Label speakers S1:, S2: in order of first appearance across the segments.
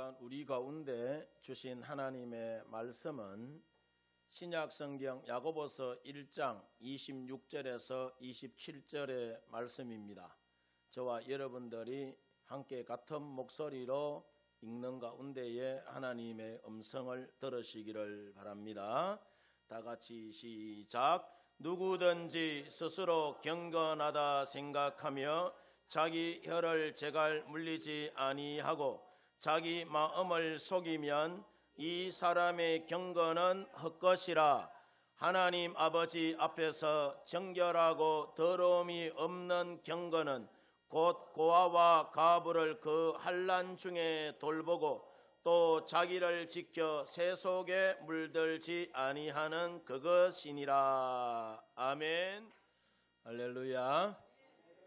S1: 시간 우리 가운데 주신 하나님의 말씀은 신약 성경 야고보서 1장 26절에서 27절의 말씀입니다. 저와 여러분들이 함께 같은 목소리로 읽는 가운데에 하나님의 음성을 들으시기를 바랍니다. 다 같이 시작. 누구든지 스스로 경건하다 생각하며 자기 혀를 제갈 물리지 아니하고 자기 마음을 속이면 이 사람의 경건은 헛것이라. 하나님 아버지 앞에서 정결하고 더러움이 없는 경건은 곧 고아와 가부를 그 환난 중에 돌보고 또 자기를 지켜 새 속에 물들지 아니하는 그것이니라. 아멘. 할렐루야.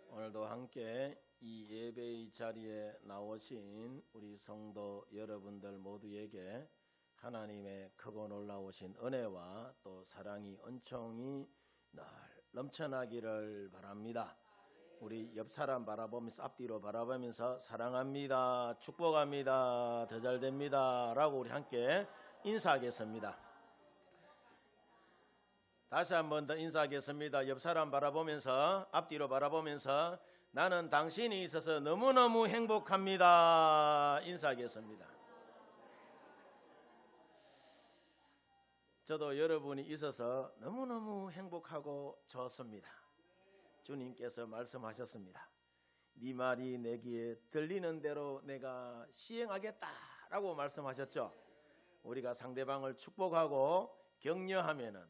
S1: 오늘도 함께 이 예배의 자리에 나오신 우리 성도 여러분들 모두에게 하나님의 크고 놀라우신 은혜와 또 사랑이 은총이 늘 넘쳐나기를 바랍니다. 우리 옆 사람 바라보면서 앞뒤로 바라보면서 사랑합니다, 축복합니다, 더 잘됩니다 라고 우리 함께 인사하겠습니다. 다시 한 번 더 인사하겠습니다. 옆 사람 바라보면서 앞뒤로 바라보면서 나는 당신이 있어서 너무너무 행복합니다 인사하겠습니다. 저도 여러분이 있어서 너무너무 행복하고 좋습니다. 주님께서 말씀하셨습니다. 네 말이 내 귀에 들리는 대로 내가 시행하겠다라고 말씀하셨죠. 우리가 상대방을 축복하고 격려하면은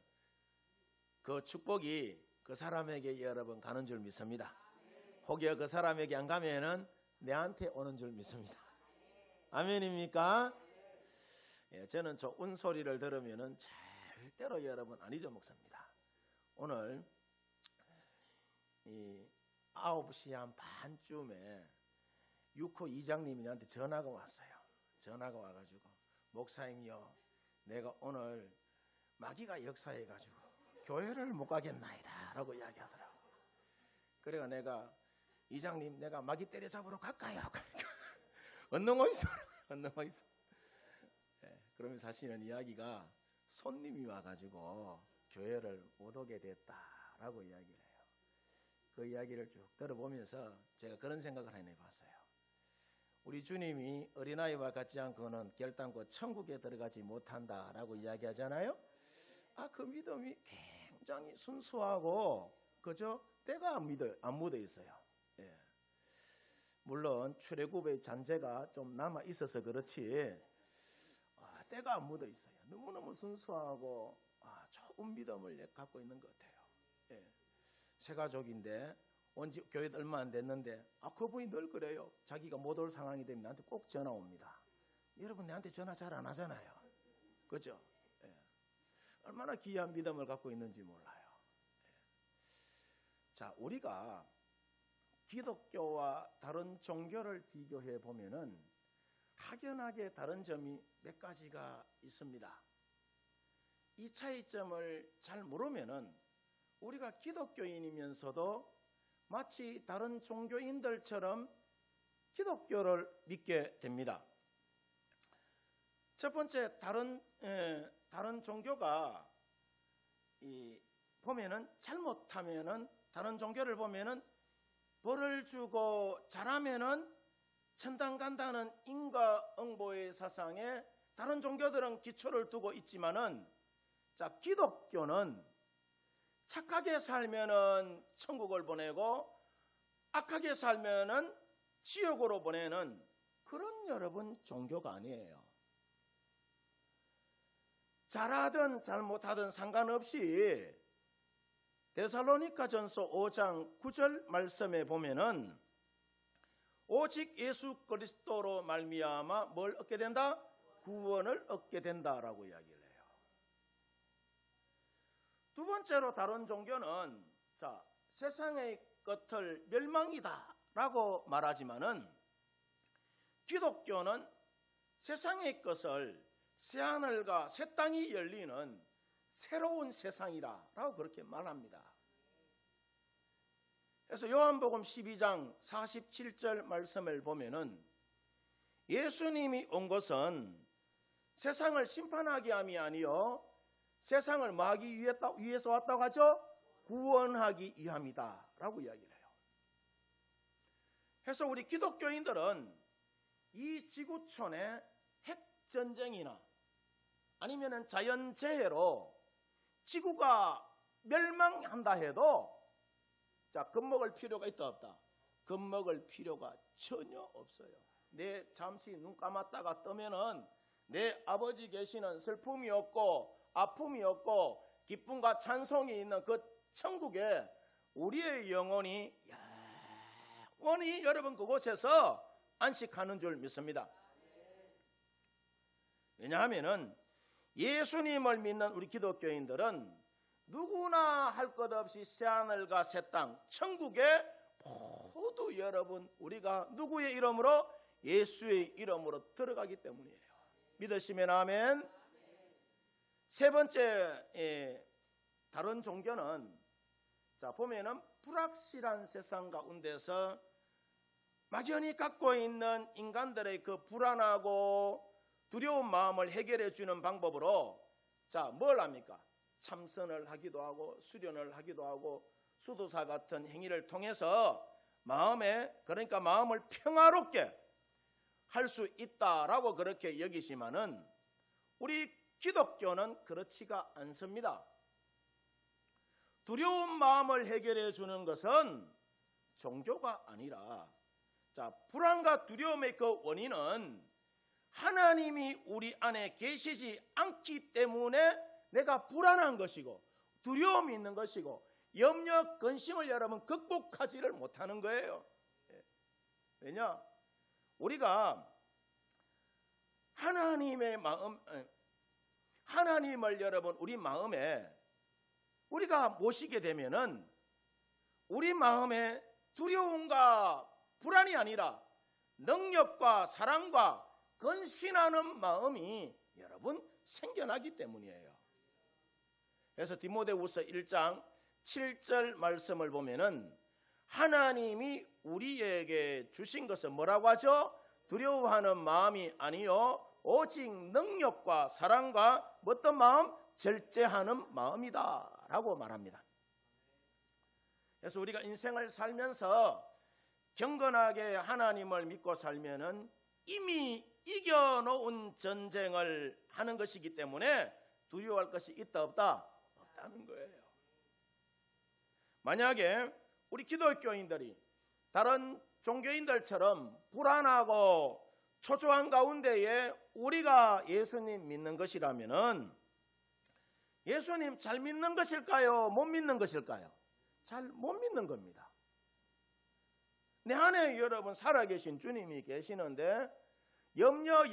S1: 그 축복이 그 사람에게 여러분 가는 줄 믿습니다. 혹여 그 사람에게 안 가면은 내한테 오는 줄 믿습니다. 아멘입니까? 예, 저는 좋은 소리를 들으면은 절대로 여러분 안 잊어먹습니다. 오늘 이 9시 한 반쯤에 6호 이장님이 나한테 전화가 왔어요. 전화가 와가지고 목사님요, 내가 오늘 마귀가 역사해가지고 교회를 못 가겠나이다 라고 이야기하더라고. 그래가 내가 이장님 내가 마귀 때려잡으러 갈까요? 언능 어디서? 언능 어디서? 네, 그러면 사실은 이야기가 손님이 와가지고 교회를 못 오게 됐다라고 이야기를 해요. 그 이야기를 쭉 들어보면서 제가 그런 생각을 해봤어요. 우리 주님이 어린아이와 같지 않고는 결단코 천국에 들어가지 못한다라고 이야기하잖아요. 그 믿음이 굉장히 순수하고 그저 때가 안 묻어 있어요. 예. 물론 출애굽의 잔재가 좀 남아 있어서 그렇지 때가 안 묻어 있어요. 너무너무 순수하고 좋은 믿음을 갖고 있는 것 같아요. 예. 세 가족인데 온지 교회 얼마 안 됐는데 그분이 늘 그래요. 자기가 못 올 상황이 되면 나한테 꼭 전화 옵니다. 여러분 내한테 전화 잘 안 하잖아요. 그죠? 예. 얼마나 귀한 믿음을 갖고 있는지 몰라요. 예. 자, 우리가 기독교와 다른 종교를 비교해 보면은 확연하게 다른 점이 몇 가지가 있습니다. 이 차이점을 잘 모르면은 우리가 기독교인이면서도 마치 다른 종교인들처럼 기독교를 믿게 됩니다. 첫 번째, 다른 종교가 보면은 잘못하면은 다른 종교를 보면은 벌을 주고 잘하면은 천당 간다는 인과응보의 사상에 다른 종교들은 기초를 두고 있지만은 기독교는 착하게 살면은 천국을 보내고 악하게 살면은 지옥으로 보내는 그런 여러분 종교가 아니에요. 잘하든 잘못하든 상관없이 데살로니가전서 5장 9절 말씀에 보면은 오직 예수 그리스도로 말미암아 뭘 얻게 된다? 구원을 얻게 된다라고 이야기를 해요. 두 번째로 다른 종교는 세상의 것을 멸망이다라고 말하지만은 기독교는 세상의 것을 새하늘과 새 땅이 열리는 새로운 세상이라고 그렇게 말합니다. 그래서 요한복음 12장 47절 말씀을 보면은 예수님이 온 것은 세상을 심판하게 함이 아니요 세상을 뭐 하기 위해서 왔다고 하죠? 구원하기 위함이다 라고 이야기를 해요. 그래서 우리 기독교인들은 이 지구촌에 핵전쟁이나 아니면 자연재해로 지구가 멸망한다 해도 자, 겁먹을 필요가 있다 없다? 겁먹을 필요가 전혀 없어요. 내 잠시 눈 감았다가 뜨면은 내 아버지 계시는 슬픔이 없고 아픔이 없고 기쁨과 찬송이 있는 그 천국에 우리의 영혼이 영원히 여러분 그곳에서 안식하는 줄 믿습니다. 왜냐하면은 예수님을 믿는 우리 기독교인들은 누구나 할 것 없이 새하늘과 새 땅 천국에 모두 여러분 우리가 누구의 이름으로? 예수의 이름으로 들어가기 때문이에요. 믿으시면 아멘. 세 번째 다른 종교는 자 보면은 불확실한 세상 가운데서 막연히 갖고 있는 인간들의 그 불안하고 두려운 마음을 해결해 주는 방법으로 자 뭘 합니까? 참선을 하기도 하고 수련을 하기도 하고 수도사 같은 행위를 통해서 그러니까 마음을 평화롭게 할 수 있다라고 그렇게 여기지만은 우리 기독교는 그렇지가 않습니다. 두려운 마음을 해결해 주는 것은 종교가 아니라 자 불안과 두려움의 그 원인은 하나님이 우리 안에 계시지 않기 때문에 내가 불안한 것이고 두려움이 있는 것이고 염려, 근심을 여러분 극복하지를 못하는 거예요. 왜냐? 우리가 하나님을 여러분 우리 마음에 우리가 모시게 되면은 우리 마음에 두려움과 불안이 아니라 능력과 사랑과 근신하는 마음이 여러분 생겨나기 때문이에요. 그래서 디모데후서 1장 7절 말씀을 보면은 하나님이 우리에게 주신 것은 뭐라고 하죠? 두려워하는 마음이 아니요 오직 능력과 사랑과 어떤 마음? 절제하는 마음이다 라고 말합니다. 그래서 우리가 인생을 살면서 경건하게 하나님을 믿고 살면은 이미 이겨놓은 전쟁을 하는 것이기 때문에 두려워할 것이 있다 없다? 없다는 거예요. 만약에 우리 기독교인들이 다른 종교인들처럼 불안하고 초조한 가운데에 우리가 예수님 믿는 것이라면은 예수님 잘 믿는 것일까요? 못 믿는 것일까요? 잘 못 믿는 겁니다. 내 안에 여러분 살아계신 주님이 계시는데 염려,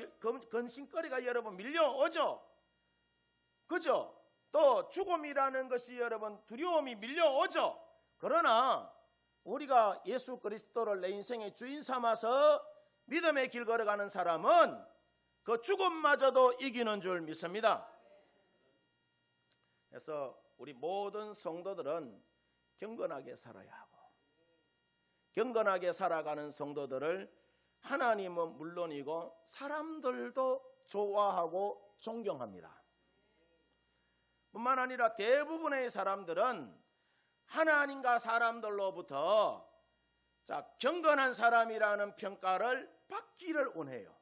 S1: 근심거리가 여러분 밀려오죠. 그죠? 또 죽음이라는 것이 여러분 두려움이 밀려오죠. 그러나 우리가 예수 그리스도를 내 인생의 주인 삼아서 믿음의 길 걸어가는 사람은 그 죽음마저도 이기는 줄 믿습니다. 그래서 우리 모든 성도들은 경건하게 살아야 하고 경건하게 살아가는 성도들을 하나님은 물론이고 사람들도 좋아하고 존경합니다. 뿐만 아니라 대부분의 사람들은 하나님과 사람들로부터 자, 경건한 사람이라는 평가를 받기를 원해요.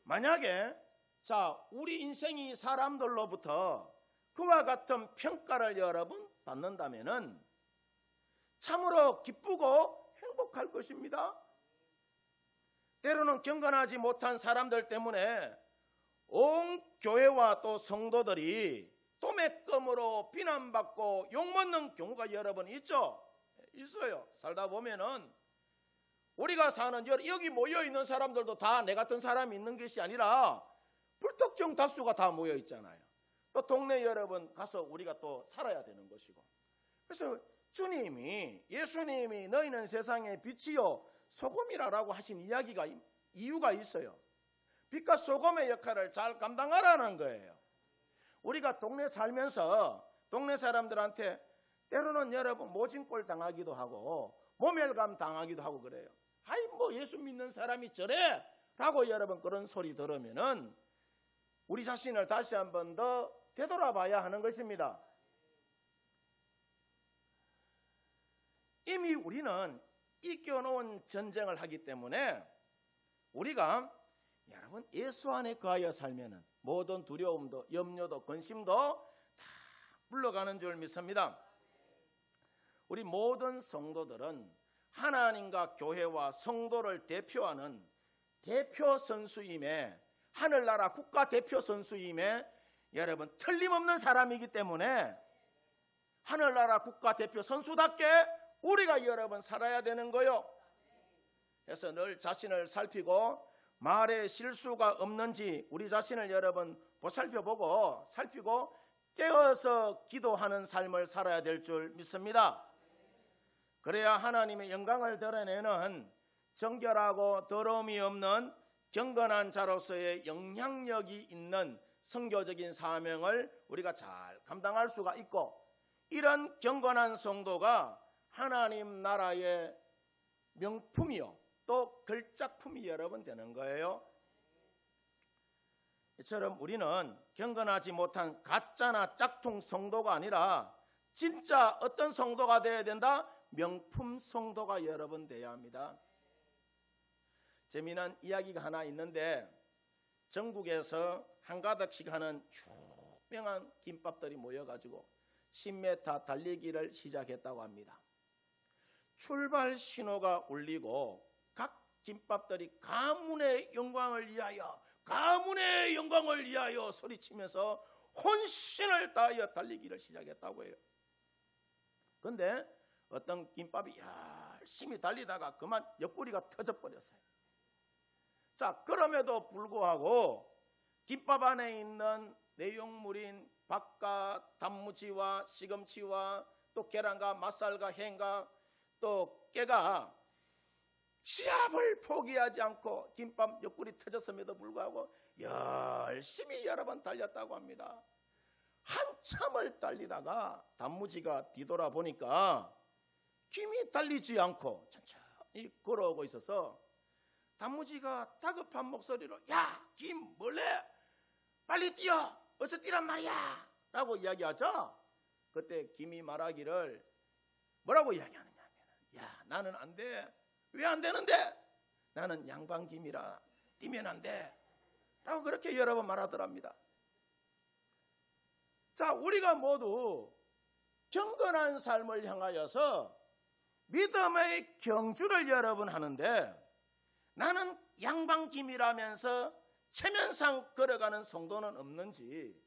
S1: 만약에 자, 우리 인생이 사람들로부터 그와 같은 평가를 여러분 받는다면은 참으로 기쁘고 행복할 것입니다. 때로는 경건하지 못한 사람들 때문에 온 교회와 또 성도들이 도매금으로 비난받고 욕먹는 경우가 여러분 있죠? 있어요. 살다 보면은 우리가 사는 여기 모여있는 사람들도 다 내 같은 사람이 있는 것이 아니라 불특정 다수가 다 모여 있잖아요. 또 동네 여러분 가서 우리가 또 살아야 되는 것이고. 그래서 예수님이 너희는 세상의 빛이요 소금이라고 하신 이유가 있어요. 빛과 소금의 역할을 잘 감당하라는 거예요. 우리가 동네 살면서 동네 사람들한테 때로는 여러분 모진꼴 당하기도 하고 모멸감 당하기도 하고 그래요. 아이 뭐 예수 믿는 사람이 저래 라고 여러분 그런 소리 들으면은 우리 자신을 다시 한 번 더 되돌아봐야 하는 것입니다. 이미 우리는 이겨놓은 전쟁을 하기 때문에 우리가 여러분 예수 안에 거하여 살면은 모든 두려움도 염려도 근심도 다 물러가는 줄 믿습니다. 우리 모든 성도들은 하나님과 교회와 성도를 대표하는 대표 선수임에 하늘나라 국가 대표 선수임에 여러분 틀림없는 사람이기 때문에 하늘나라 국가 대표 선수답게 우리가 여러분 살아야 되는 거요. 그래서 늘 자신을 살피고 말에 실수가 없는지 우리 자신을 여러분 보살펴보고 살피고 깨어서 기도하는 삶을 살아야 될 줄 믿습니다. 그래야 하나님의 영광을 드러내는 정결하고 더러움이 없는 경건한 자로서의 영향력이 있는 선교적인 사명을 우리가 잘 감당할 수가 있고, 이런 경건한 성도가 하나님 나라의 명품이요 또 걸작품이 여러분 되는 거예요. 이처럼 우리는 경건하지 못한 가짜나 짝퉁 성도가 아니라 진짜 어떤 성도가 되어야 된다? 명품 성도가 여러분 되어야 합니다. 재미난 이야기가 하나 있는데 전국에서 한가득씩 하는 유명한 김밥들이 모여가지고 10m 달리기를 시작했다고 합니다. 출발 신호가 울리고 각 김밥들이 가문의 영광을 위하여 가문의 영광을 위하여 소리치면서 혼신을 다하여 달리기를 시작했다고 해요. 그런데 어떤 김밥이 열심히 달리다가 그만 옆구리가 터져버렸어요. 자, 그럼에도 불구하고 김밥 안에 있는 내용물인 밥과 단무지와 시금치와 또 계란과 맛살과 햄과 또 깨가 시합을 포기하지 않고 김밥 옆구리 터졌음에도 불구하고 열심히 여러 번 달렸다고 합니다. 한참을 달리다가 단무지가 뒤돌아보니까 김이 달리지 않고 천천히 걸어오고 있어서 단무지가 다급한 목소리로 야, 김 뭘래? 빨리 뛰어! 어서 뛰란 말이야! 라고 이야기하죠. 그때 김이 말하기를 뭐라고 이야기하느냐 하면 야, 나는 안 돼. 왜 안 되는데? 나는 양반김이라 뛰면 안 돼. 라고 그렇게 여러 번 말하더랍니다. 자, 우리가 모두 경건한 삶을 향하여서 믿음의 경주를 여러분 하는데 나는 양반김이라면서 체면상 걸어가는 성도는 없는지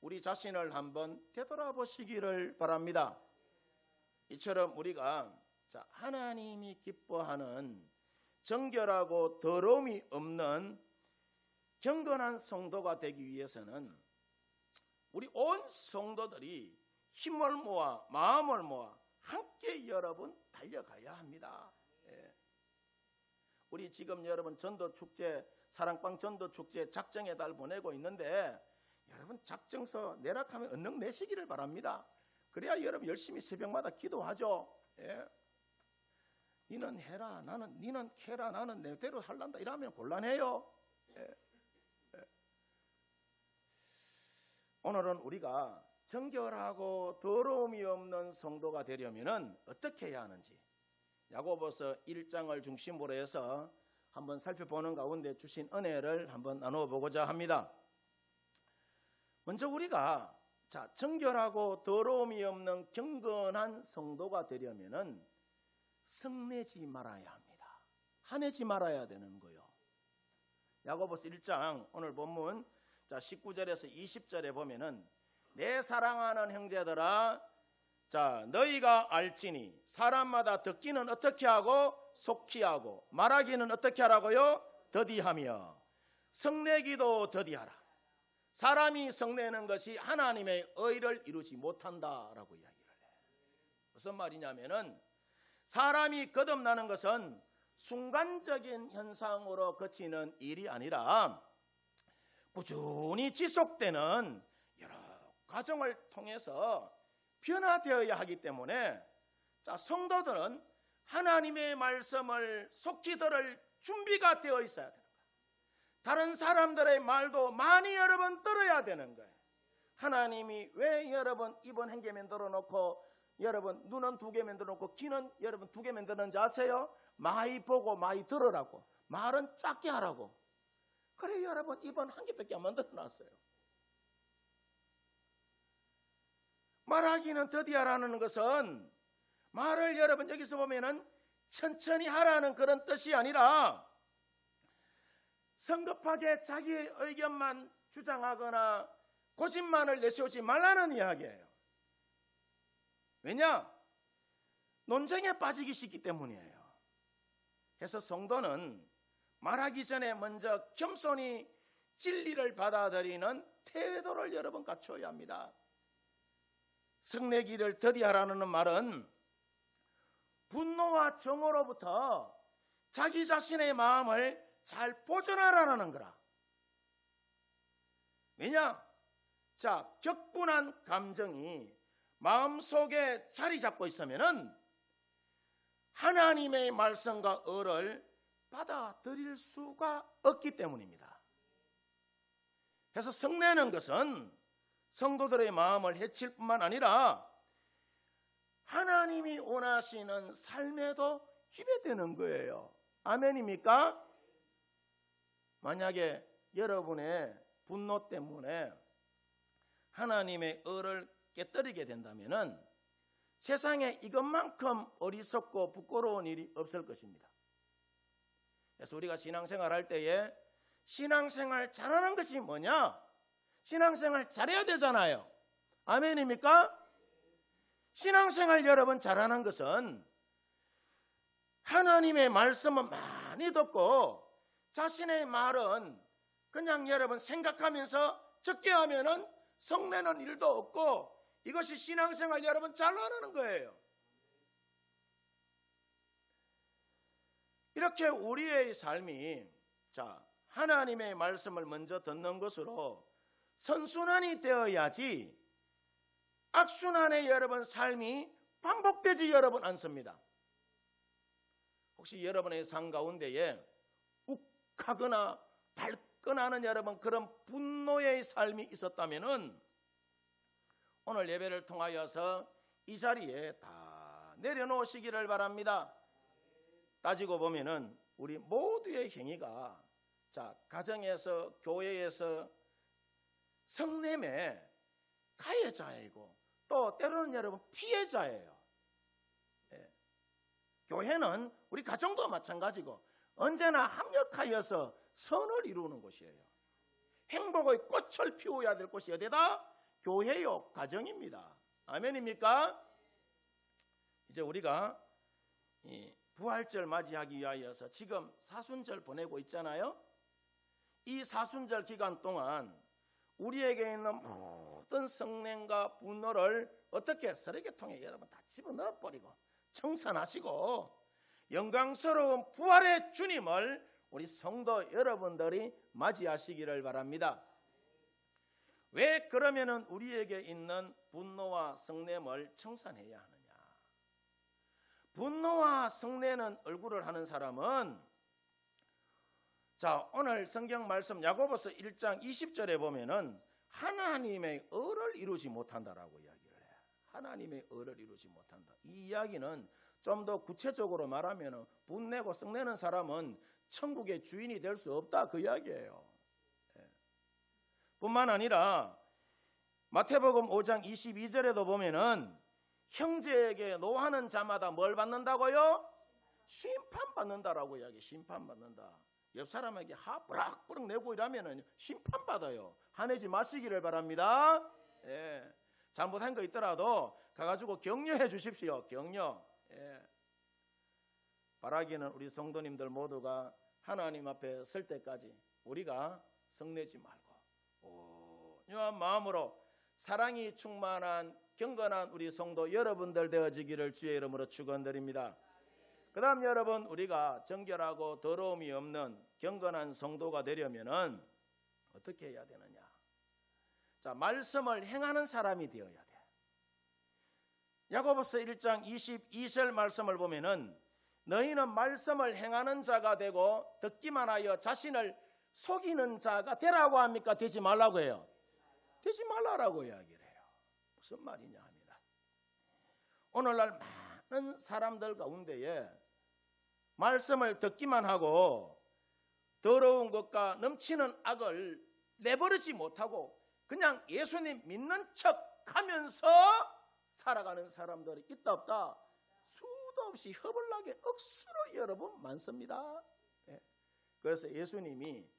S1: 우리 자신을 한번 되돌아보시기를 바랍니다. 이처럼 우리가 하나님이 기뻐하는 정결하고 더러움이 없는 경건한 성도가 되기 위해서는 우리 온 성도들이 힘을 모아 마음을 모아 함께 여러분 달려가야 합니다. 우리 지금 여러분 전도축제 사랑방 전도축제 작정의 달 보내고 있는데 여러분 작정서 내락하면 언능 내시기를 바랍니다. 그래야 여러분 열심히 새벽마다 기도하죠. 니는 해라 니는 캐라 나는 내대로 할란다 이러면 곤란해요. 오늘은 우리가 정결하고 더러움이 없는 성도가 되려면 어떻게 해야 하는지 야고보서 1장을 중심으로 해서 한번 살펴보는 가운데 주신 은혜를 한번 나눠보고자 합니다. 먼저 우리가 정결하고 더러움이 없는 경건한 성도가 되려면 성내지 말아야 합니다. 화내지 말아야 되는 거요. 야고보서 1장 오늘 본문 19절에서 20절에 보면은 내 사랑하는 형제들아 너희가 알지니 사람마다 듣기는 어떻게 하고 속히 하고 말하기는 어떻게 하라고요? 더디하며 성내기도 더디하라. 사람이 성내는 것이 하나님의 의를 이루지 못한다라고 이야기를 해요. 무슨 말이냐면은 사람이 거듭나는 것은 순간적인 현상으로 그치는 일이 아니라 꾸준히 지속되는 여러 과정을 통해서 변화되어야 하기 때문에 성도들은 하나님의 말씀을 속히 들을 준비가 되어 있어야 되는 거예요. 다른 사람들의 말도 많이 여러분 들어야 되는 거예요. 하나님이 왜 여러분 입은 한 개 만들어 놓고 여러분 눈은 두 개 만들어 놓고 귀는 여러분 두 개 만드는지 아세요? 많이 보고 많이 들으라고, 말은 작게 하라고. 그래 여러분 입은 한 개밖에 안 만들어 놨어요. 말하기는 더디하라는 것은 말을 여러분 여기서 보면은 천천히 하라는 그런 뜻이 아니라 성급하게 자기의 의견만 주장하거나 고집만을 내세우지 말라는 이야기예요. 왜냐? 논쟁에 빠지기 쉽기 때문이에요. 그래서 성도는 말하기 전에 먼저 겸손히 진리를 받아들이는 태도를 여러분 갖춰야 합니다. 성내기를 더디하라는 말은 분노와 정오로부터 자기 자신의 마음을 잘 보존하라는 거라. 왜냐? 자, 격분한 감정이 마음속에 자리 잡고 있으면은 하나님의 말씀과 의를 받아들일 수가 없기 때문입니다. 그래서 성내는 것은 성도들의 마음을 해칠 뿐만 아니라 하나님이 원하시는 삶에도 기대되는 거예요. 아멘입니까? 만약에 여러분의 분노 때문에 하나님의 의를 깨뜨리게 된다면 세상에 이것만큼 어리석고 부끄러운 일이 없을 것입니다. 그래서 우리가 신앙생활 할 때에 신앙생활 잘하는 것이 뭐냐? 신앙생활 잘해야 되잖아요. 아멘입니까? 신앙생활 여러분 잘하는 것은 하나님의 말씀은 많이 듣고 자신의 말은 그냥 여러분 생각하면서 적게 하면은 성내는 일도 없고 이것이 신앙생활 여러분 잘하는 거예요. 이렇게 우리의 삶이 자 하나님의 말씀을 먼저 듣는 것으로 선순환이 되어야지 악순환의 여러분 삶이 반복되지 여러분 않습니다. 혹시 여러분의 삶 가운데에 욱하거나 발끈하는 여러분 그런 분노의 삶이 있었다면은 오늘 예배를 통하여서 이 자리에 다 내려놓으시기를 바랍니다. 따지고 보면은 우리 모두의 행위가 자 가정에서 교회에서 성냄의 가해자이고 또 때로는 여러분 피해자예요. 예. 교회는 우리 가정도 마찬가지고 언제나 합력하여서 선을 이루는 곳이에요. 행복의 꽃을 피워야 될 곳이 어디다? 교회요, 가정입니다. 아멘입니까? 이제 우리가 이 부활절 맞이하기 위하여서 지금 사순절 보내고 있잖아요. 이 사순절 기간 동안 우리에게 있는 모든 성냄과 분노를 어떻게 쓰레기통에 여러분 다 집어넣어 버리고 청산하시고 영광스러운 부활의 주님을 우리 성도 여러분들이 맞이하시기를 바랍니다. 왜 그러면은 우리에게 있는 분노와 성냄을 청산해야 하느냐? 분노와 성내는 얼굴을 하는 사람은 자 오늘 성경 말씀 야고보서 1장 20절에 보면은 하나님의 의를 이루지 못한다라고 이야기를 해요. 하나님의 의를 이루지 못한다. 이 이야기는 좀 더 구체적으로 말하면은 분내고 성내는 사람은 천국의 주인이 될 수 없다 그 이야기예요. 예. 뿐만 아니라 마태복음 5장 22절에도 보면은 형제에게 노하는 자마다 뭘 받는다고요? 심판받는다라고 이야기. 심판받는다. 옆 사람에게 화 뿌락뿌락 내고 이러면은 심판받아요. 화내지 마시기를 바랍니다. 예. 잘못한 거 있더라도 가가지고 격려해 주십시오. 격려. 예. 바라기는 우리 성도님들 모두가 하나님 앞에 설 때까지 우리가 성내지 말고 온유한 마음으로 사랑이 충만한 경건한 우리 성도 여러분들 되어지기를 주의 이름으로 축원드립니다. 그 다음 여러분 우리가 정결하고 더러움이 없는 경건한 성도가 되려면은 어떻게 해야 되느냐? 자, 말씀을 행하는 사람이 되어야 돼. 야고보서 1장 22절 말씀을 보면은 너희는 말씀을 행하는 자가 되고 듣기만 하여 자신을 속이는 자가 되라고 합니까? 되지 말라고 해요? 되지 말라라고 이야기를 해요. 무슨 말이냐 합니다. 오늘날 많은 사람들 가운데에 말씀을 듣기만 하고 더러운 것과 넘치는 악을 내버리지 못하고 그냥 예수님 믿는 척하면서 살아가는 사람들이 있다 없다? 수도 없이 허벌나게 억수로 여러분 많습니다. 그래서 예수님이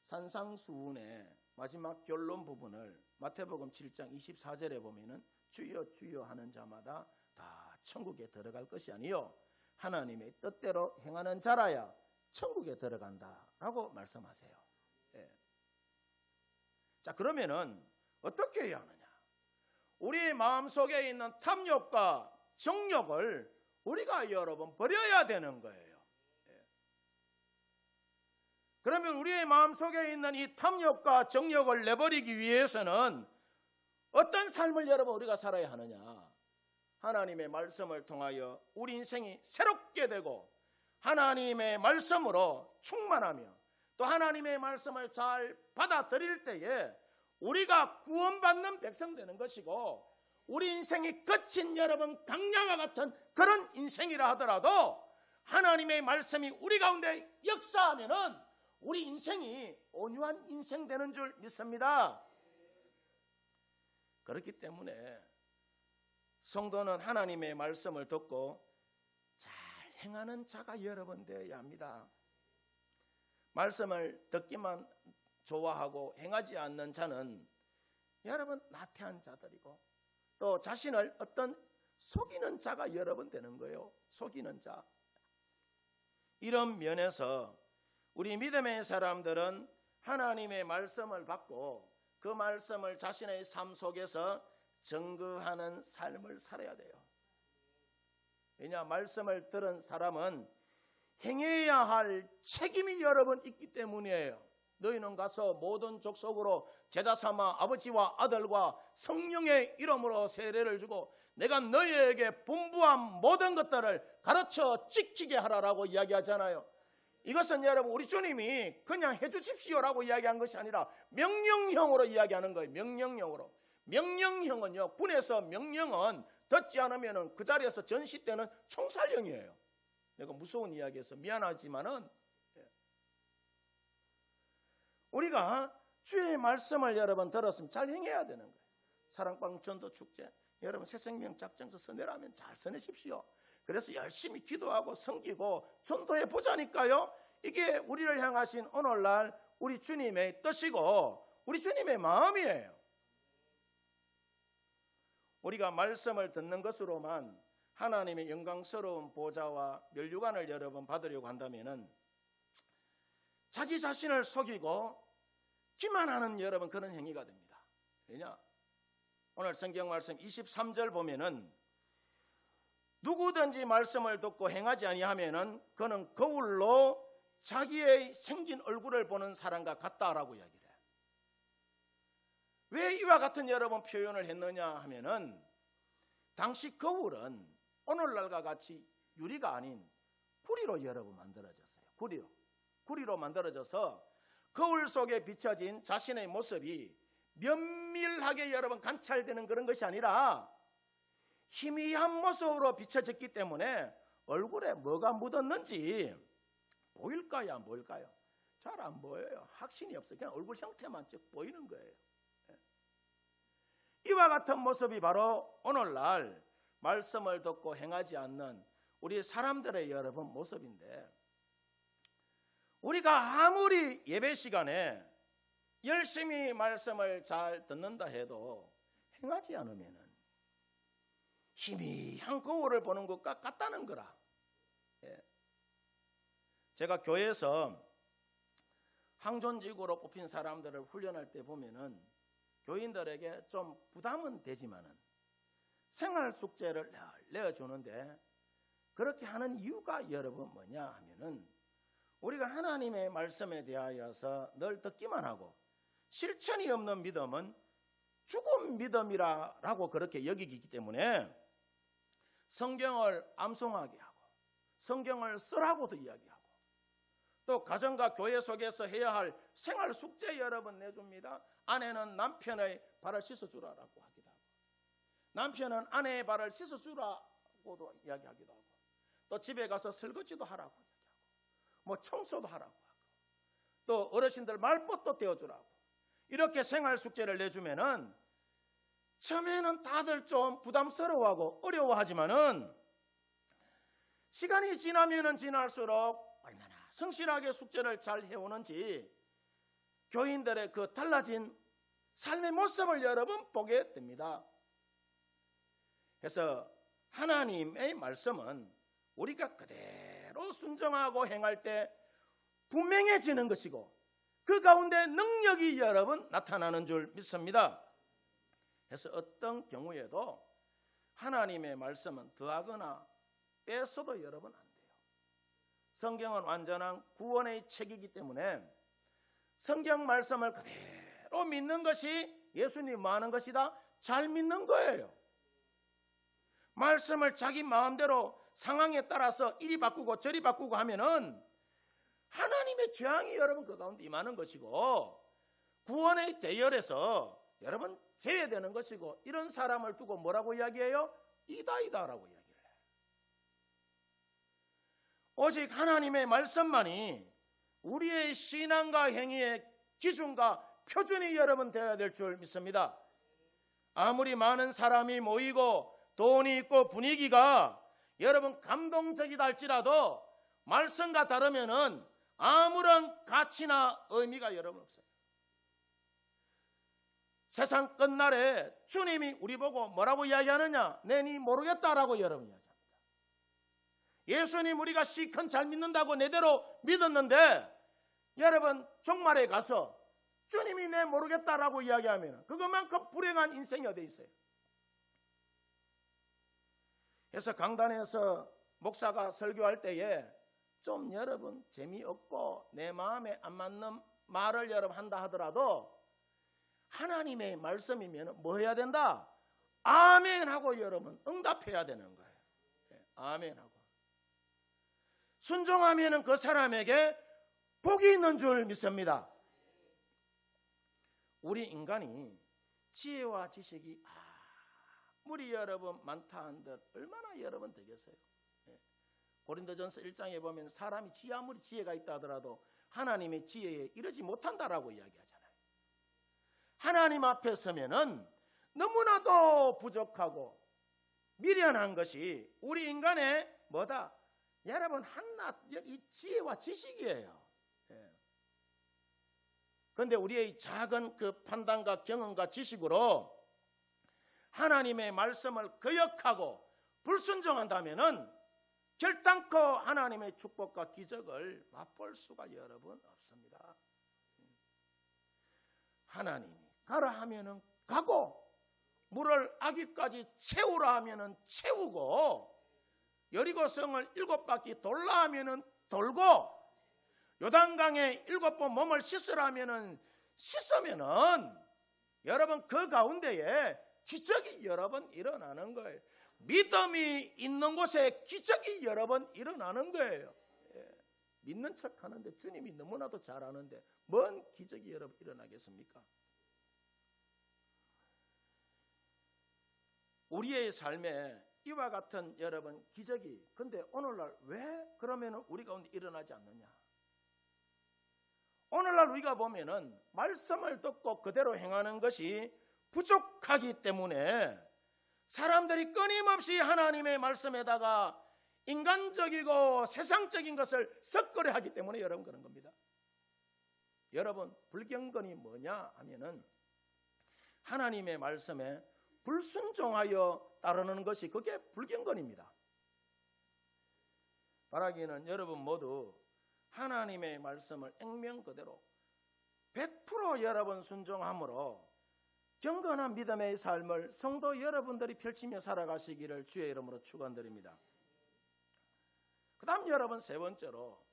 S1: 산상수훈의 마지막 결론 부분을 마태복음 7장 24절에 보면은 주여 주여 하는 자마다 다 천국에 들어갈 것이 아니요 하나님의 뜻대로 행하는 자라야 천국에 들어간다라고 말씀하세요. 자, 그러면은 어떻게 해야 하느냐? 우리 마음속에 있는 탐욕과 정욕을 우리가 여러분 버려야 되는 거예요. 그러면 우리의 마음속에 있는 이 탐욕과 정욕을 내버리기 위해서는 어떤 삶을 여러분 우리가 살아야 하느냐? 하나님의 말씀을 통하여 우리 인생이 새롭게 되고 하나님의 말씀으로 충만하며 또 하나님의 말씀을 잘 받아들일 때에 우리가 구원받는 백성 되는 것이고 우리 인생이 거친 여러분 강야와 같은 그런 인생이라 하더라도 하나님의 말씀이 우리 가운데 역사하면은 우리 인생이 온유한 인생 되는 줄 믿습니다. 그렇기 때문에 성도는 하나님의 말씀을 듣고 잘 행하는 자가 여러분 되어야 합니다. 말씀을 듣기만 좋아하고 행하지 않는 자는 여러분 나태한 자들이고 또 자신을 어떤 속이는 자가 여러분 되는 거예요. 속이는 자. 이런 면에서 우리 믿음의 사람들은 하나님의 말씀을 받고 그 말씀을 자신의 삶 속에서 증거하는 삶을 살아야 돼요. 왜냐? 말씀을 들은 사람은 행해야 할 책임이 여러분 있기 때문이에요. 너희는 가서 모든 족속으로 제자 삼아 아버지와 아들과 성령의 이름으로 세례를 주고 내가 너희에게 분부한 모든 것들을 가르쳐 지키게 하라라고 이야기하잖아요. 이것은 여러분 우리 주님이 그냥 해주십시오라고 이야기한 것이 아니라 명령형으로 이야기하는 거예요. 명령형으로. 명령형은요, 군에서 명령은 듣지 않으면 그 자리에서 전시 때는 총살형이에요. 내가 무서운 이야기해서 미안하지만은 우리가 주의 말씀을 여러분 들었으면 잘 행해야 되는 거예요. 사랑방 전도 축제 여러분 새생명 작정서 선회라면 잘 선내십시오. 그래서 열심히 기도하고 섬기고 전도해 보자니까요. 이게 우리를 향하신 오늘날 우리 주님의 뜻이고 우리 주님의 마음이에요. 우리가 말씀을 듣는 것으로만 하나님의 영광스러운 보좌와 면류관을 여러분 받으려고 한다면은 자기 자신을 속이고 기만하는 여러분 그런 행위가 됩니다. 왜냐? 오늘 성경 말씀 23절 보면은 누구든지 말씀을 듣고 행하지 아니하면은 그는 거울로 자기의 생긴 얼굴을 보는 사람과 같다라고 이야기를 해요. 왜 이와 같은 여러분 표현을 했느냐 하면은 당시 거울은 오늘날과 같이 유리가 아닌 구리로 여러분 만들어졌어요. 구리로 만들어져서 거울 속에 비춰진 자신의 모습이 면밀하게 여러분 관찰되는 그런 것이 아니라 희미한 모습으로 비춰졌기 때문에 얼굴에 뭐가 묻었는지 보일까요? 안 보일까요? 잘 안 보여요. 확신이 없어요. 그냥 얼굴 형태만 쭉 보이는 거예요. 이와 같은 모습이 바로 오늘날 말씀을 듣고 행하지 않는 우리 사람들의 여러분 모습인데 우리가 아무리 예배 시간에 열심히 말씀을 잘 듣는다 해도 행하지 않으면은 희미한 거울을 보는 것과 같다는 거라. 제가 교회에서 항존직으로 뽑힌 사람들을 훈련할 때 보면은 교인들에게 좀 부담은 되지만은 생활 숙제를 내어주는데 그렇게 하는 이유가 여러분 뭐냐 하면은 우리가 하나님의 말씀에 대하여서 늘 듣기만 하고 실천이 없는 믿음은 죽은 믿음이라고 그렇게 여기기 때문에 성경을 암송하게 하고 성경을 쓰라고도 이야기하고, 또 가정과 교회 속에서 해야 할 생활 숙제 여러분 내줍니다. 아내는 남편의 발을 씻어주라고 하기도 하고, 남편은 아내의 발을 씻어주라고도 이야기하기도 하고, 또 집에 가서 설거지도 하라고 이야기하고, 뭐 청소도 하라고 하고, 또 어르신들 말벗도 떼어주라고, 이렇게 생활 숙제를 내주면은 처음에는 다들 좀 부담스러워하고 어려워하지만은 시간이 지나면은 지날수록 얼마나 성실하게 숙제를 잘 해오는지 교인들의 그 달라진 삶의 모습을 여러분 보게 됩니다. 그래서 하나님의 말씀은 우리가 그대로 순종하고 행할 때 분명해지는 것이고, 그 가운데 능력이 여러분 나타나는 줄 믿습니다. 그래서 어떤 경우에도 하나님의 말씀은 더하거나 뺏어도 여러분 안 돼요. 성경은 완전한 구원의 책이기 때문에 성경 말씀을 그대로 믿는 것이 예수님이 뭐 하는 것이다? 잘 믿는 거예요. 말씀을 자기 마음대로 상황에 따라서 이리 바꾸고 저리 바꾸고 하면은 하나님의 재앙이 여러분 그 가운데 임하는 것이고, 구원의 대열에서 여러분 제외되는 것이고, 이런 사람을 두고 뭐라고 이야기해요? 이다라고 이야기를 해요. 오직 하나님의 말씀만이 우리의 신앙과 행위의 기준과 표준이 여러분 되어야 될 줄 믿습니다. 아무리 많은 사람이 모이고 돈이 있고 분위기가 여러분 감동적이다 할지라도 말씀과 다르면은 아무런 가치나 의미가 여러분 없어요. 세상 끝날에 주님이 우리 보고 뭐라고 이야기하느냐? 내니 모르겠다라고 여러분 이야기합니다. 예수님 우리가 시큰 잘 믿는다고 내대로 믿었는데 여러분 종말에 가서 주님이 내 모르겠다라고 이야기하면 그것만큼 불행한 인생이 어디 있어요? 그래서 강단에서 목사가 설교할 때에 좀 여러분 재미없고 내 마음에 안 맞는 말을 여러분 한다 하더라도 하나님의 말씀이면 뭐 해야 된다? 아멘 하고 여러분 응답해야 되는 거예요. 아멘 하고 순종하면 그 사람에게 복이 있는 줄 믿습니다. 우리 인간이 지혜와 지식이 아무리 여러분 많다 한들 얼마나 여러분 되겠어요? 고린도전서 1장에 보면 사람이 아무리 지혜가 있다 하더라도 하나님의 지혜에 이르지 못한다라고 이야기하잖아요. 하나님 앞에 서면은 너무나도 부족하고 미련한 것이 우리 인간의 뭐다? 여러분 한낱 이 지혜와 지식이에요. 그런데 우리의 작은 그 판단과 경험과 지식으로 하나님의 말씀을 거역하고 불순종한다면은 결단코 하나님의 축복과 기적을 맛볼 수가 여러분 없습니다. 하나님이 가라 하면은 가고 물을 아기까지 채우라 하면은 채우고 여리고성을 7바퀴 돌라 하면은 돌고 요단강에 7번 몸을 씻으라 하면은 씻으면은 여러분 그 가운데에 기적이 여러분 일어나는 거예요. 믿음이 있는 곳에 기적이 여러 번 일어나는 거예요. 믿는 척 하는데 주님이 너무나도 잘 아는데 뭔 기적이 여러분 일어나겠습니까? 우리의 삶에 이와 같은 여러분 기적이 근데 오늘날 왜 그러면 우리 가운데 일어나지 않느냐? 오늘날 우리가 보면은 말씀을 듣고 그대로 행하는 것이 부족하기 때문에 사람들이 끊임없이 하나님의 말씀에다가 인간적이고 세상적인 것을 섞으려 하기 때문에 여러분 그런 겁니다. 여러분 불경건이 뭐냐 하면은 하나님의 말씀에 불순종하여 따르는 것이 그게 불경건입니다. 바라기는 여러분 모두 하나님의 말씀을 액면 그대로 100% 여러분 순종함으로 경건한 믿음의 삶을 성도 여러분들이 펼치며 살아가시기를 주의 이름으로 축원드립니다. 그 다음 여러분 세 번째로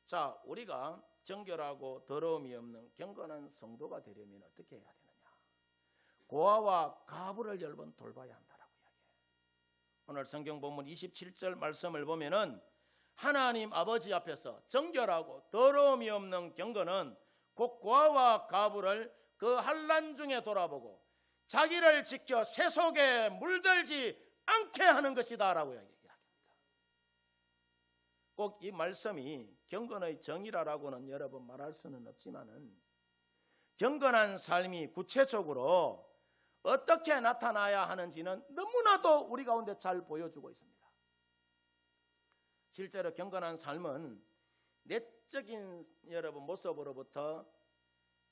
S1: 자 우리가 정결하고 더러움이 없는 경건한 성도가 되려면 어떻게 해야 되느냐? 고아와 과부를 여러분 돌봐야 한다라고 이야기해요. 오늘 성경 본문 27절 말씀을 보면은 하나님 아버지 앞에서 정결하고 더러움이 없는 경건은 곧 고아와 과부를 그 환난 중에 돌아보고 자기를 지켜 새 속에 물들지 않게 하는 것이다 라고 이야기합니다. 꼭 이 말씀이 경건의 정의라고는 여러분 말할 수는 없지만은 경건한 삶이 구체적으로 어떻게 나타나야 하는지는 너무나도 우리 가운데 잘 보여주고 있습니다. 실제로 경건한 삶은 내적인 여러분 모습으로부터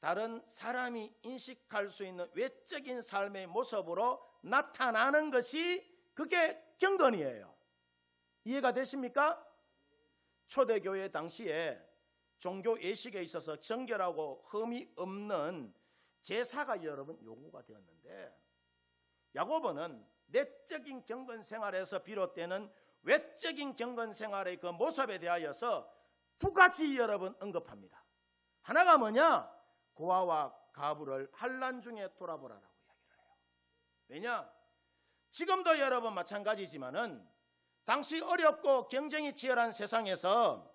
S1: 다른 사람이 인식할 수 있는 외적인 삶의 모습으로 나타나는 것이 그게 경건이에요. 이해가 되십니까? 초대교회 당시에 종교 예식에 있어서 정결하고 흠이 없는 제사가 여러분 요구가 되었는데 야고보는 내적인 경건 생활에서 비롯되는 외적인 경건 생활의 그 모습에 대하여서 두 가지 여러분 언급합니다. 하나가 뭐냐? 고아와 과부를 환난 중에 돌아보라라고 이야기를 해요. 왜냐? 지금도 여러분 마찬가지지만은 당시 어렵고 경쟁이 치열한 세상에서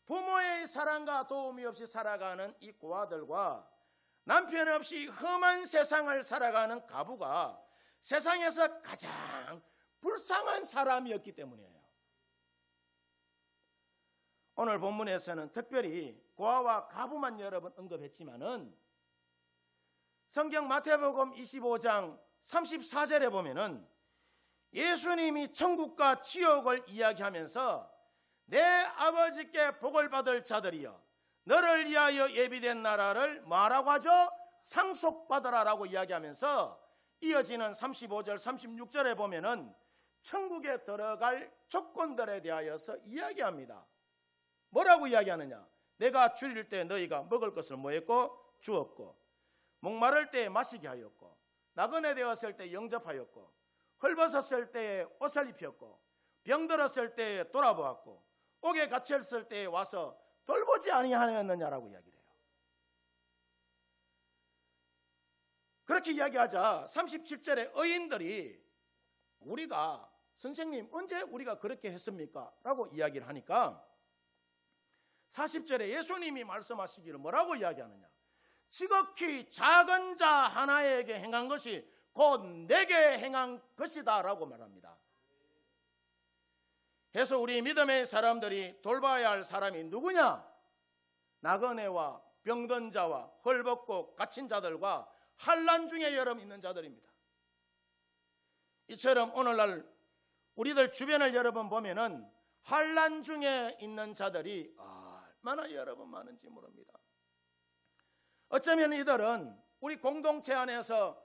S1: 부모의 사랑과 도움이 없이 살아가는 이 고아들과 남편 없이 험한 세상을 살아가는 과부가 세상에서 가장 불쌍한 사람이었기 때문이에요. 오늘 본문에서는 특별히 고아와 과부만 여러분 언급했지만은 성경 마태복음 25장 34절에 보면은 예수님이 천국과 지옥을 이야기하면서 내 아버지께 복을 받을 자들이여 너를 위하여 예비된 나라를 뭐라고 하죠? 상속받으라라고 이야기하면서 이어지는 35절 36절에 보면은 천국에 들어갈 조건들에 대하여서 이야기합니다. 뭐라고 이야기하느냐? 내가 줄일 때 너희가 먹을 것을 뭐 했고? 주었고, 목마를 때에 마시게 하였고, 나그네 되었을 때 영접하였고, 헐벗었을 때에 옷을 입혔고, 병들었을 때에 돌아보았고, 옥에 갇혔을 때에 와서 돌보지 아니하였느냐라고 이야기를 해요. 그렇게 이야기하자 37절에 의인들이 우리가 선생님 언제 우리가 그렇게 했습니까? 라고 이야기를 하니까 40절에 예수님이 말씀하시기를 뭐라고 이야기하느냐? 지극히 작은 자 하나에게 행한 것이 곧 내게 행한 것이다 라고 말합니다. 그래서 우리 믿음의 사람들이 돌봐야 할 사람이 누구냐? 나그네와 병든 자와 헐벗고 갇힌 자들과 환난 중에 여러분 있는 자들입니다. 이처럼 오늘날 우리들 주변을 여러분 보면은 환난 중에 있는 자들이 얼마나 여러분 많은지 모릅니다. 어쩌면 이들은 우리 공동체 안에서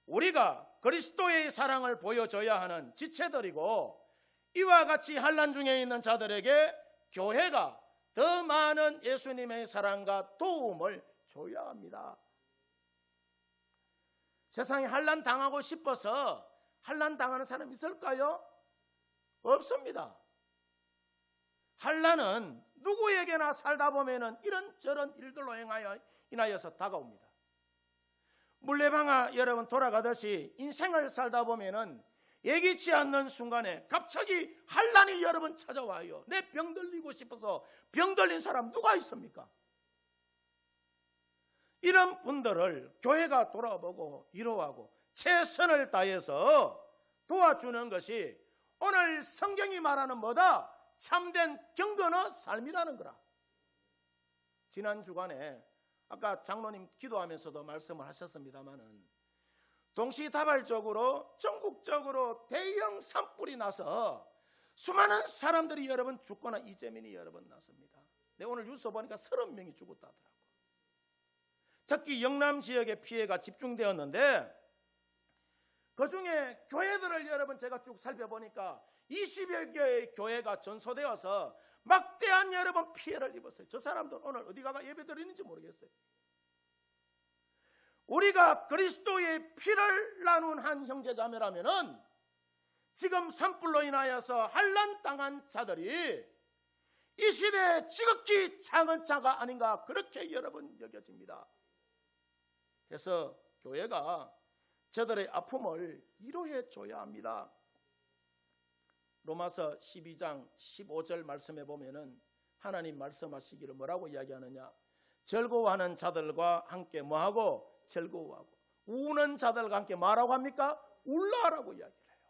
S1: 우리가 그리스도의 사랑을 보여줘야 하는 지체들이고 이와 같이 환난 중에 있는 자들에게 교회가 더 많은 예수님의 사랑과 도움을 줘야 합니다. 세상에 환난 당하고 싶어서 환난 당하는 사람 있을까요? 없습니다. 환난은 누구에게나 살다 보면은 이런저런 일들로 인하여서 다가옵니다. 물레방아 여러분 돌아가듯이 인생을 살다 보면은 예기치 않는 순간에 갑자기 환난이 여러분 찾아와요. 내 병 들리고 싶어서 병 들린 사람 누가 있습니까? 이런 분들을 교회가 돌아보고 위로하고 최선을 다해서 도와주는 것이 오늘 성경이 말하는 뭐다? 참된 경건의 삶이라는 거라. 지난 주간에 아까 장로님 기도하면서도 말씀을 하셨습니다마는 동시다발적으로 전국적으로 대형 산불이 나서 수많은 사람들이 여러분 죽거나 이재민이 여러분 났습니다. 내가 오늘 뉴스 보니까 30명이 죽었다더라고. 특히 영남 지역에 피해가 집중되었는데 그중에 교회들을 여러분 제가 쭉 살펴보니까 20여 개의 교회가 전소되어서 막대한 여러분 피해를 입었어요. 저 사람들 오늘 어디 가가 예배 드리는지 모르겠어요. 우리가 그리스도의 피를 나눈 한 형제자매라면은 지금 산불로 인하여서 환난 당한 자들이 이 시대에 지극히 작은 자가 아닌가 그렇게 여러분 여겨집니다. 그래서 교회가 저들의 아픔을 위로해 줘야 합니다. 로마서 12장 15절 말씀에 보면은 하나님 말씀하시기를 뭐라고 이야기하느냐? 즐거워하는 자들과 함께 뭐하고? 즐거워하고. 우는 자들과 함께 뭐라고 합니까? 울라라고 이야기를 해요.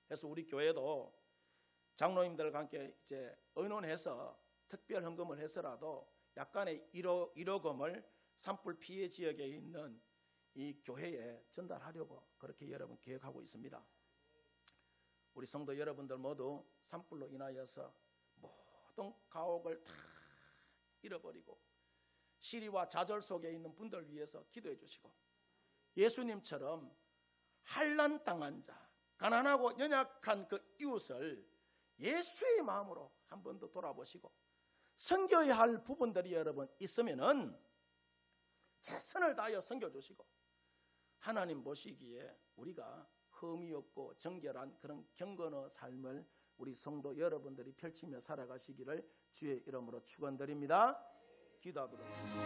S1: 그래서 우리 교회도 장로님들과 함께 이제 의논해서 특별 헌금을 해서라도 약간의 1호금을 산불 피해 지역에 있는 이 교회에 전달하려고 그렇게 여러분 계획하고 있습니다. 우리 성도 여러분들 모두 산불로 인하여서 모든 가옥을 다 잃어버리고 시리와 좌절 속에 있는 분들 위해서 기도해 주시고, 예수님처럼 환난 당한 자, 가난하고 연약한 그 이웃을 예수의 마음으로 한 번 더 돌아보시고, 섬겨야 할 부분들이 여러분 있으면은 최선을 다하여 섬겨주시고, 하나님 보시기에 우리가 흠이 없고 정결한 그런 경건의 삶을 우리 성도 여러분들이 펼치며 살아가시기를 주의 이름으로 축원드립니다. 기도하도록 하겠습니다.